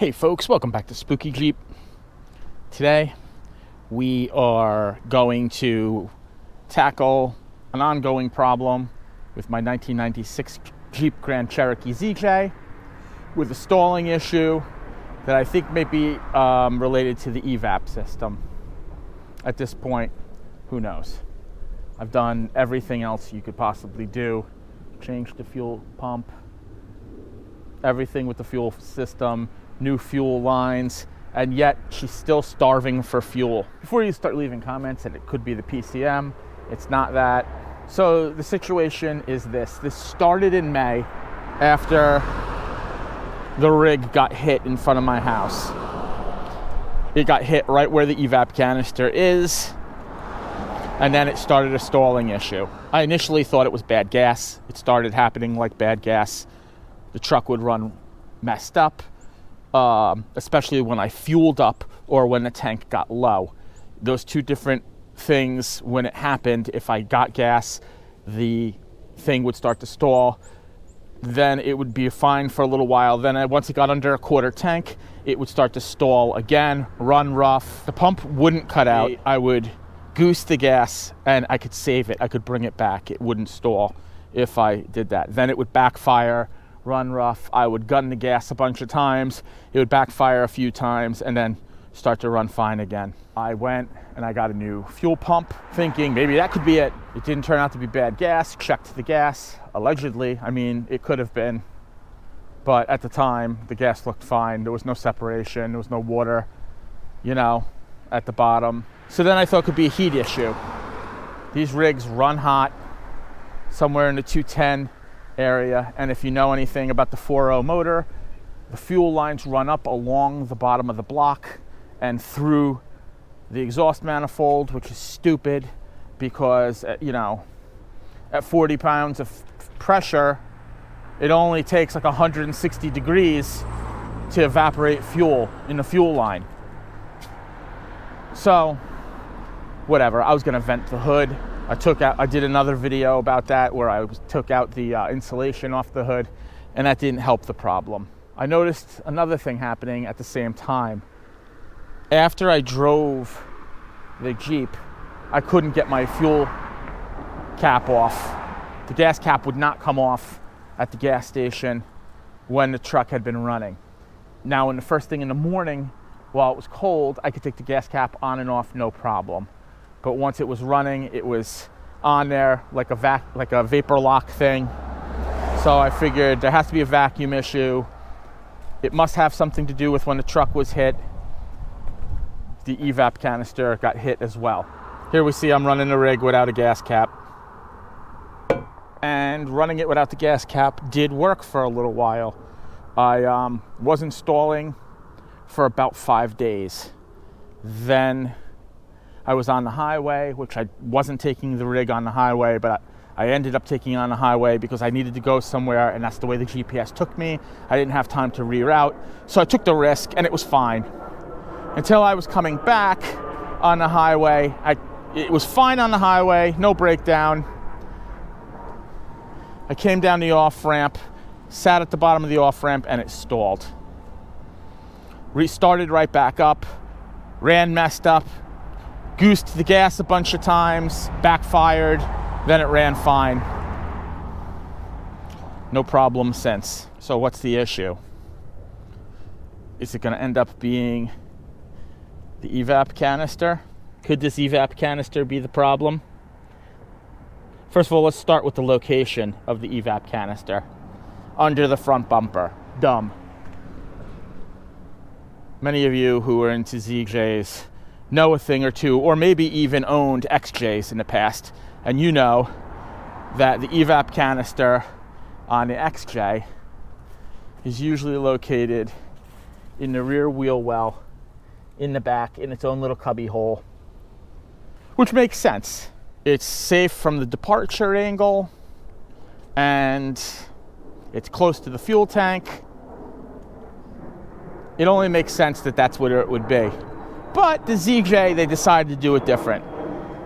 Hey folks, welcome back to Spooky Jeep. Today we are going to tackle an ongoing problem with my 1996 Jeep Grand Cherokee ZJ with a stalling issue that I think may be related to the EVAP system. At this point, who knows? I've done everything else you could possibly do. Changed the fuel pump, everything with the fuel system, new fuel lines, and yet she's still starving for fuel. Before you start leaving comments that it could be the PCM, it's not that. So the situation is this. This started in May after the rig got hit in front of my house. It got hit right where the EVAP canister is, and then it started a stalling issue. I initially thought it was bad gas. It started happening like bad gas. The truck would run messed up, especially when I fueled up or when the tank got low. Those two different things, when it happened, if I got gas, the thing would start to stall. Then it would be fine for a little while. Then once it got under a quarter tank, it would start to stall again, run rough. The pump wouldn't cut out. I would goose the gas and I could save it. I could bring it back. It wouldn't stall if I did that. Then it would backfire, run rough. I would gun the gas a bunch of times. It would backfire a few times and then start to run fine again. I went and I got a new fuel pump thinking maybe that could be it. It didn't turn out to be bad gas. Checked the gas, allegedly. I mean, it could have been, but at the time the gas looked fine. There was no separation, there was no water, at the bottom. So then I thought it could be a heat issue. These rigs run hot somewhere in the 210 area, and if you know anything about the 4.0 motor, the fuel lines run up along the bottom of the block and through the exhaust manifold, which is stupid because at 40 pounds of pressure, it only takes like 160 degrees to evaporate fuel in the fuel line. So whatever, I was going to vent the hood. I did another video about that where I took out the insulation off the hood, and that didn't help the problem. I noticed another thing happening at the same time. After I drove the Jeep, I couldn't get my fuel cap off. The gas cap would not come off at the gas station when the truck had been running. Now, in the first thing in the morning, while it was cold, I could take the gas cap on and off, no problem. But once it was running, it was on there like a vapor lock thing. So I figured there has to be a vacuum issue. It must have something to do with when the truck was hit. The EVAP canister got hit as well. Here we see I'm running the rig without a gas cap. And running it without the gas cap did work for a little while. I was installing for about 5 days. Then I was on the highway, which I wasn't taking the rig on the highway, but I ended up taking it on the highway because I needed to go somewhere, and that's the way the GPS took me. I didn't have time to reroute, so I took the risk, and it was fine. Until I was coming back on the highway, it was fine on the highway, no breakdown. I came down the off-ramp, sat at the bottom of the off-ramp, and it stalled. Restarted right back up, ran messed up, goosed the gas a bunch of times, backfired, then it ran fine. No problem since. So what's the issue? Is it going to end up being the EVAP canister? Could this EVAP canister be the problem? First of all, let's start with the location of the EVAP canister. Under the front bumper. Dumb. Many of you who are into ZJs know a thing or two, or maybe even owned XJs in the past, and you know that the EVAP canister on the XJ is usually located in the rear wheel well, in the back, in its own little cubby hole, which makes sense. It's safe from the departure angle, and it's close to the fuel tank. It only makes sense that that's where it would be. But the ZJ, they decided to do it different.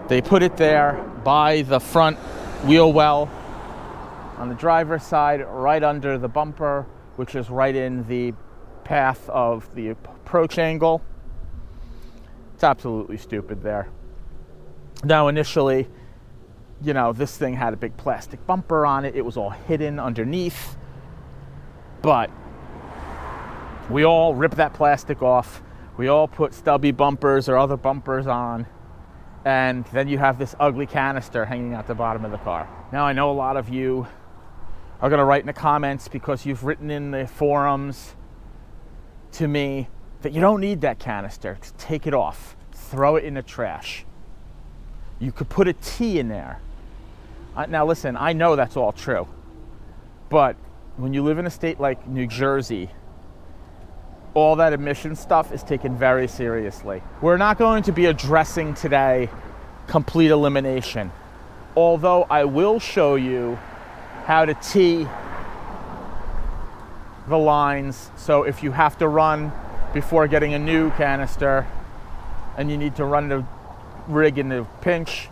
They put it there by the front wheel well on the driver's side, right under the bumper, which is right in the path of the approach angle. It's absolutely stupid there. Now, initially, you know, this thing had a big plastic bumper on it. It was all hidden underneath. But we all ripped that plastic off. We all put stubby bumpers or other bumpers on. And then you have this ugly canister hanging out the bottom of the car. Now, I know a lot of you are going to write in the comments because you've written in the forums to me that you don't need that canister. Just take it off. Throw it in the trash. You could put a T in there. Now, listen, I know that's all true. But when you live in a state like New Jersey, all that emission stuff is taken very seriously. We're not going to be addressing today complete elimination, although I will show you how to tee the lines. So if you have to run before getting a new canister and you need to run the rig in the pinch,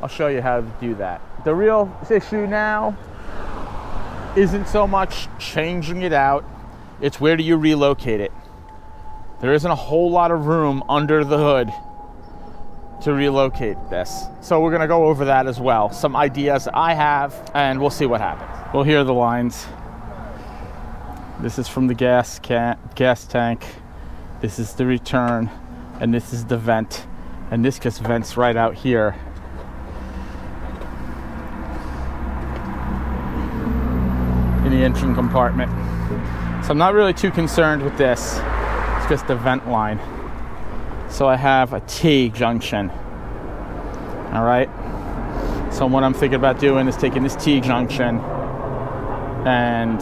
I'll show you how to do that. The real issue now isn't so much changing it out, it's where do you relocate it. There isn't a whole lot of room under the hood to relocate this. So we're gonna go over that as well. Some ideas I have, and we'll see what happens. Well, here are the lines. This is from the gas tank. This is the return, and this is the vent. And this just vents right out here. In the engine compartment. So I'm not really too concerned with this. It's just a vent line. So I have a T junction. All right. So what I'm thinking about doing is taking this T junction and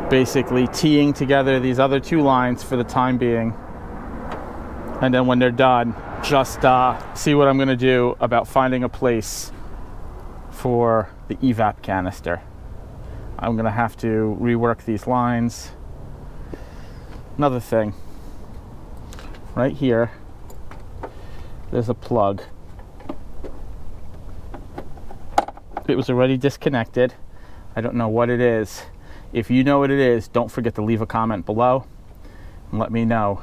basically teeing together these other two lines for the time being. And then when they're done, just see what I'm going to do about finding a place for the EVAP canister. I'm going to have to rework these lines. Another thing, right here, there's a plug. It was already disconnected. I don't know what it is. If you know what it is, don't forget to leave a comment below and let me know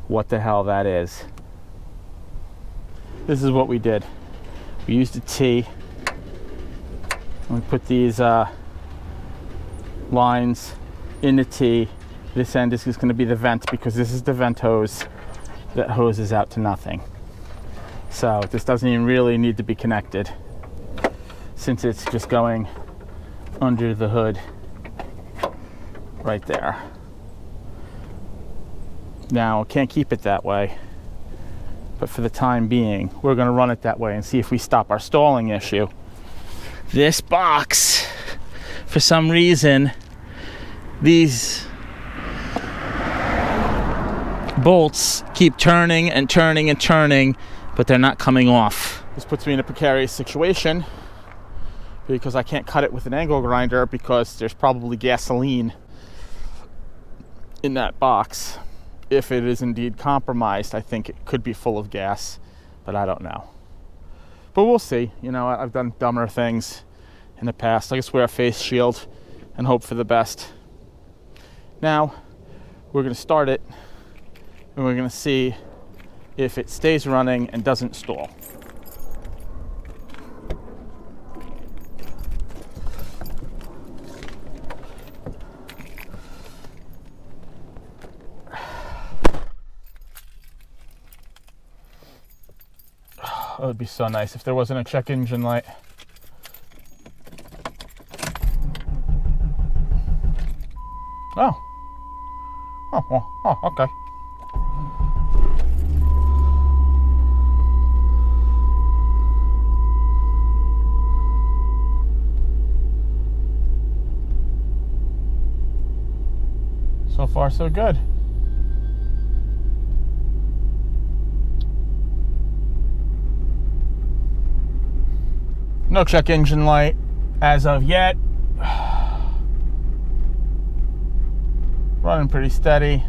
what the hell that is. This is what we did. We used a T and we put these lines in the T. This end is going to be the vent because this is the vent hose that hoses out to nothing. So this doesn't even really need to be connected since it's just going under the hood right there. Now, can't keep it that way, but for the time being, we're going to run it that way and see if we stop our stalling issue. This box, for some reason, these bolts keep turning and turning and turning, but they're not coming off. This puts me in a precarious situation because I can't cut it with an angle grinder because there's probably gasoline in that box. If it is indeed compromised, I think it could be full of gas, but I don't know. But we'll see. You know, I've done dumber things in the past. I just wear a face shield and hope for the best. Now, we're going to start it, and we're going to see if it stays running and doesn't stall. It would be so nice if there wasn't a check engine light. Oh, okay. So far, so good. No check engine light as of yet. Running pretty steady.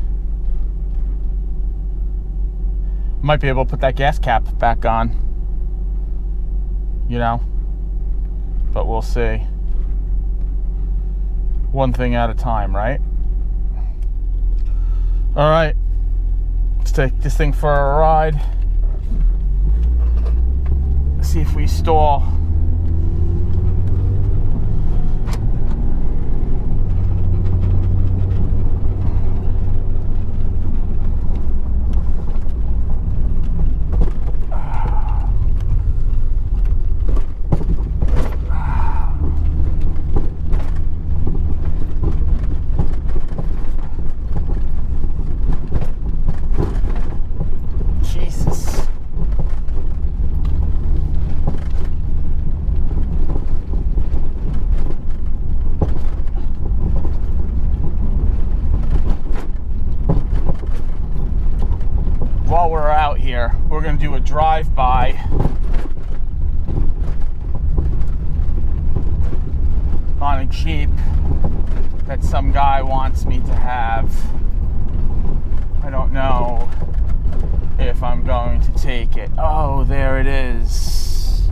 Might be able to put that gas cap back on, you know, but we'll see. One thing at a time, right? All right, let's take this thing for a ride. See if we stall. While we're out here, we're going to do a drive-by on a Jeep that some guy wants me to have. I don't know if I'm going to take it. Oh, there it is.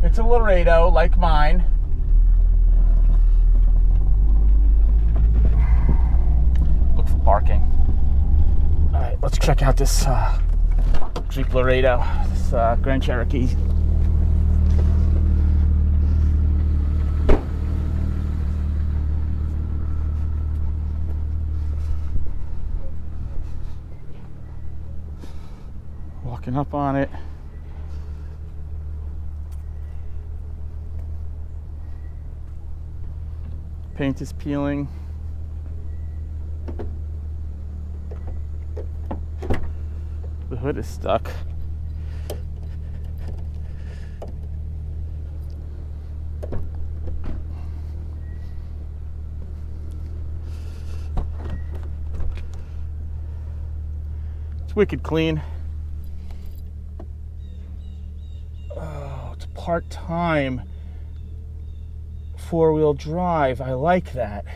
It's a Laredo like mine. Parking. All right, let's check out this Jeep Laredo, this Grand Cherokee. Walking up on it. Paint is peeling. The hood is stuck. It's wicked clean. Oh, it's part-time four-wheel drive. I like that.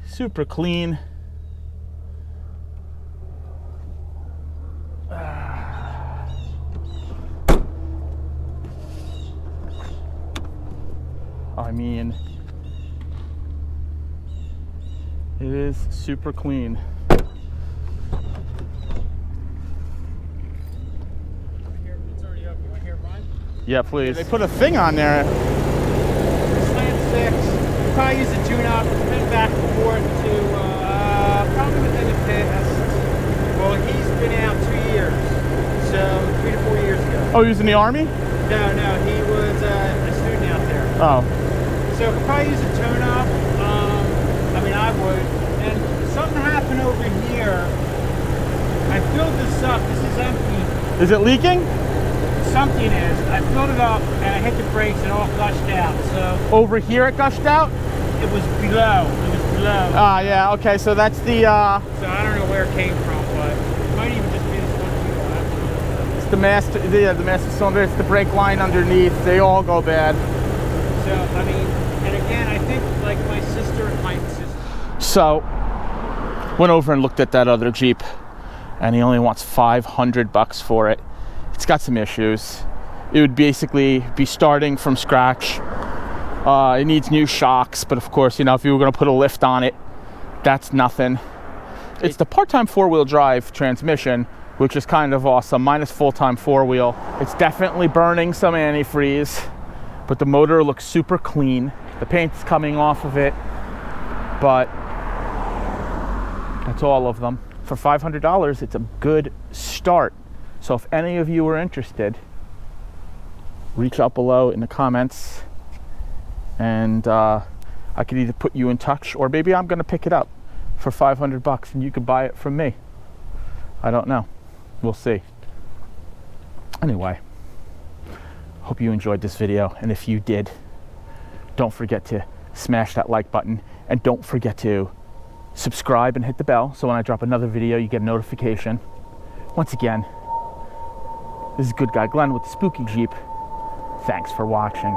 Super clean. I mean, it is super clean. It's already up. You want to hear mine? Yeah, please. They put a thing on there. Slant 6. Probably use a tune-up. Been back and forth to probably within the past. Well, he's been out 2 years, so 3 to 4 years ago. Oh, he was in the Army? No, he was a student out there. Oh. So could probably use a tune-up. I mean, I would. And something happened over here. I filled this up. This is empty. Is it leaking? Something is. I filled it up and I hit the brakes and it all gushed out. So Over here it gushed out? it was below. It was below. Ah, yeah. Okay, so that's the. So I don't know where it came from, but it might even just be this one wheel. I don't know. It's the master. Yeah, the master cylinder. It's the brake line underneath. They all go bad. So I mean, and again, I think like my sister. So went over and looked at that other Jeep, and he only wants $500 for it. It's got some issues. It would basically be starting from scratch. It needs new shocks, but of course, you know, if you were going to put a lift on it, that's nothing. It's the part-time four-wheel drive transmission, which is kind of awesome, minus full-time four-wheel. It's definitely burning some antifreeze, but the motor looks super clean. The paint's coming off of it, but that's all of them. For $500, it's a good start. So if any of you are interested, reach out below in the comments, and I could either put you in touch, or maybe I'm going to pick it up for $500 and you could buy it from me. I don't know. We'll see. Anyway, hope you enjoyed this video, and if you did, don't forget to smash that like button, and don't forget to subscribe and hit the bell so when I drop another video you get a notification. Once again, this is Good Guy Glenn with the Spooky Jeep. Thanks for watching.